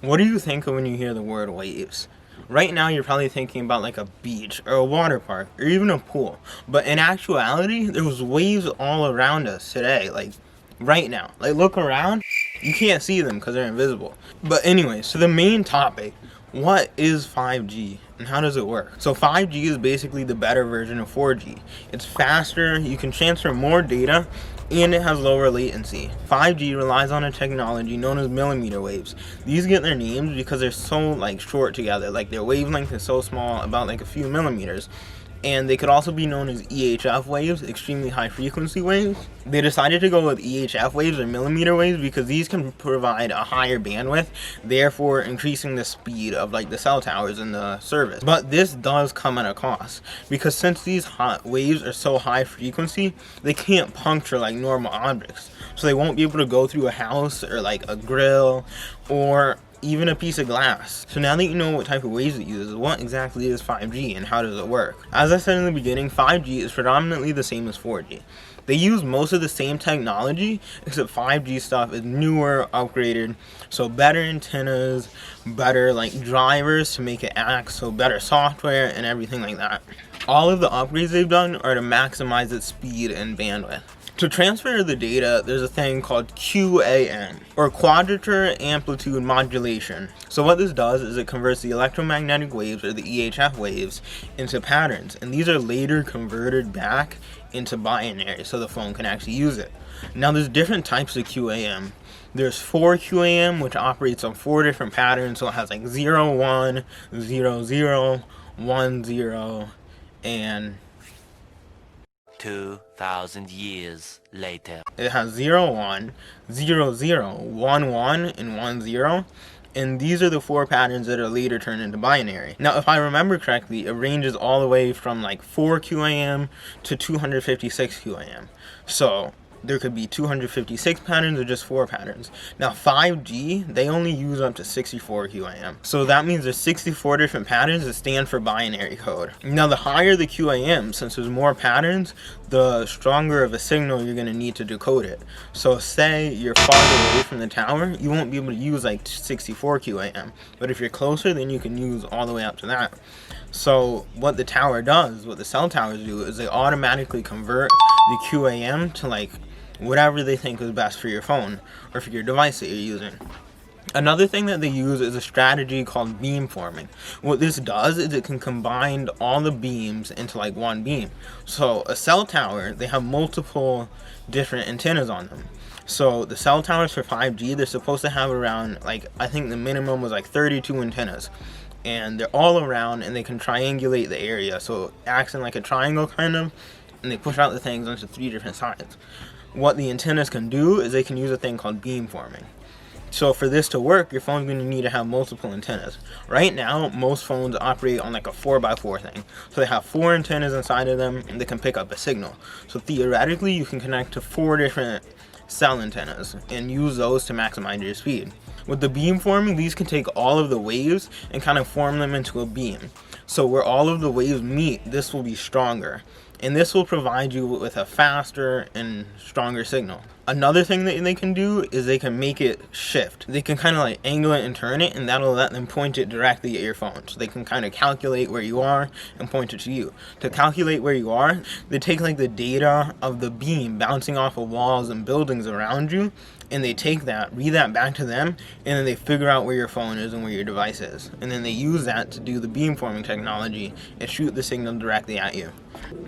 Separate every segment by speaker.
Speaker 1: What do you think of when you hear the word waves? Right now, you're probably thinking about like a beach or a water park or even a pool. But in actuality, there's waves all around us today, like right now. Like, look around, you can't see them because they're invisible. But anyway, so the main topic, what is 5G and how does it work? So 5G is basically the better version of 4G. It's faster, you can transfer more data, and it has lower latency. 5G relies on a technology known as millimeter waves. These get their names because they're so like short together, like their wavelength is so small, about like a few millimeters. And they could also be known as EHF waves, extremely high frequency waves. They decided to go with EHF waves or millimeter waves because these can provide a higher bandwidth, therefore increasing the speed of like the cell towers in the service. But this does come at a cost, because since these hot waves are so high frequency, they can't puncture like normal objects. So they won't be able to go through a house or like a grill or even a piece of glass. So now that you know what type of waves it uses, what exactly is 5G and how does it work? As I said in the beginning, 5G is predominantly the same as 4G. They use most of the same technology, except 5G stuff is newer, upgraded, so better antennas, better like drivers to make it act, so better software and everything like that. All of the upgrades they've done are to maximize its speed and bandwidth. To transfer the data, there's a thing called QAM, or quadrature amplitude modulation. So what this does is it converts the electromagnetic waves, or the EHF waves, into patterns, and these are later converted back into binary so the phone can actually use it. Now there's different types of QAM. There's 4QAM, which operates on 4 different patterns, so it has like 0, 1, 0, 0, 1, 0, and
Speaker 2: 2,000 years later.
Speaker 1: It has 0, 1, 0, 0, 1, 1, and 1, 0. And these are the 4 patterns that are later turned into binary. Now, if I remember correctly, it ranges all the way from like 4 QAM to 256 QAM. So there could be 256 patterns or just 4 patterns. Now 5G, they only use up to 64 QAM. So that means there's 64 different patterns that stand for binary code. Now the higher the QAM, since there's more patterns, the stronger of a signal you're going to need to decode it. So say you're farther away from the tower, you won't be able to use like 64 QAM. But if you're closer, then you can use all the way up to that. So what the tower does, what the cell towers do, is they automatically convert the QAM to like whatever they think is best for your phone or for your device that you're using. Another thing that they use is a strategy called beamforming. What this does is it can combine all the beams into like one beam. So a cell tower, they have multiple different antennas on them. So the cell towers for 5G, they're supposed to have around, like, I think the minimum was like 32 antennas. And they're all around and they can triangulate the area. So it acts in like a triangle kind of, and they push out the things onto 3 different sides. What the antennas can do is they can use a thing called beamforming. So for this to work, your phone's going to need to have multiple antennas. Right now, most phones operate on like a 4x4 thing. So they have 4 antennas inside of them and they can pick up a signal. So theoretically, you can connect to 4 different cell antennas and use those to maximize your speed. With the beamforming, these can take all of the waves and kind of form them into a beam. So where all of the waves meet, this will be stronger. And this will provide you with a faster and stronger signal. Another thing that they can do is they can make it shift. They can kind of like angle it and turn it, and that'll let them point it directly at your phone. So they can kind of calculate where you are and point it to you. To calculate where you are, they take like the data of the beam bouncing off of walls and buildings around you, and they take that, read that back to them, and then they figure out where your phone is and where your device is. And then they use that to do the beamforming technology and shoot the signal directly at you.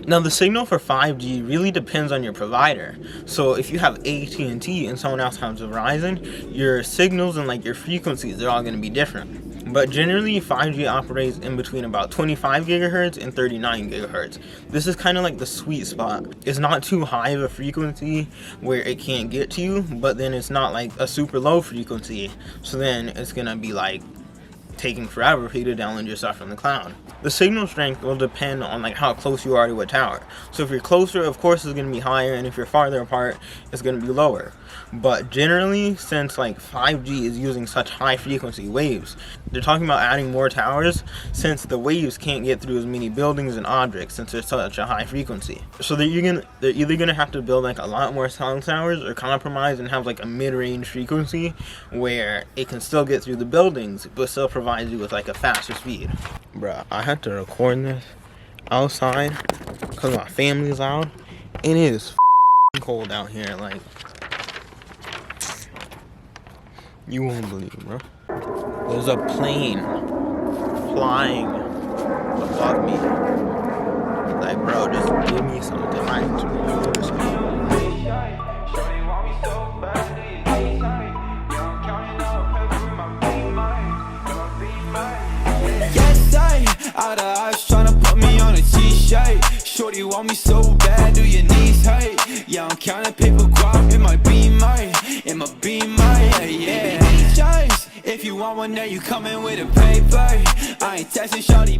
Speaker 1: Now the signal for 5G really depends on your provider. So if you have AT&T and someone else has Verizon, your signals and like your frequencies are all going to be different. But generally 5G operates in between about 25 gigahertz and 39 gigahertz. This is kind of like the sweet spot. It's not too high of a frequency where it can't get to you, but then it's not like a super low frequency. So then it's going to be like taking forever for you to download your stuff from the cloud. The signal strength will depend on like how close you are to a tower. So if you're closer, of course it's going to be higher, and if you're farther apart, it's going to be lower. But generally, since like 5G is using such high frequency waves, they're talking about adding more towers since the waves can't get through as many buildings and objects since there's such a high frequency. So they're either gonna have to build like a lot more cell towers or compromise and have like a mid-range frequency where it can still get through the buildings but still provide you with like a faster speed. Bruh, I had to record this outside because my family's out and it is cold out here. Like, you won't believe, bro. There's a plane flying above me. Like, bro, just give me something. I need to record this.
Speaker 3: Yes, out of eyes tryna put me on a t-shirt. Shorty want me so bad, do your knees hurt? Yeah, I'm counting paper guap in my beamer, yeah. If you want one, there you coming with a paper. I ain't texting shorty.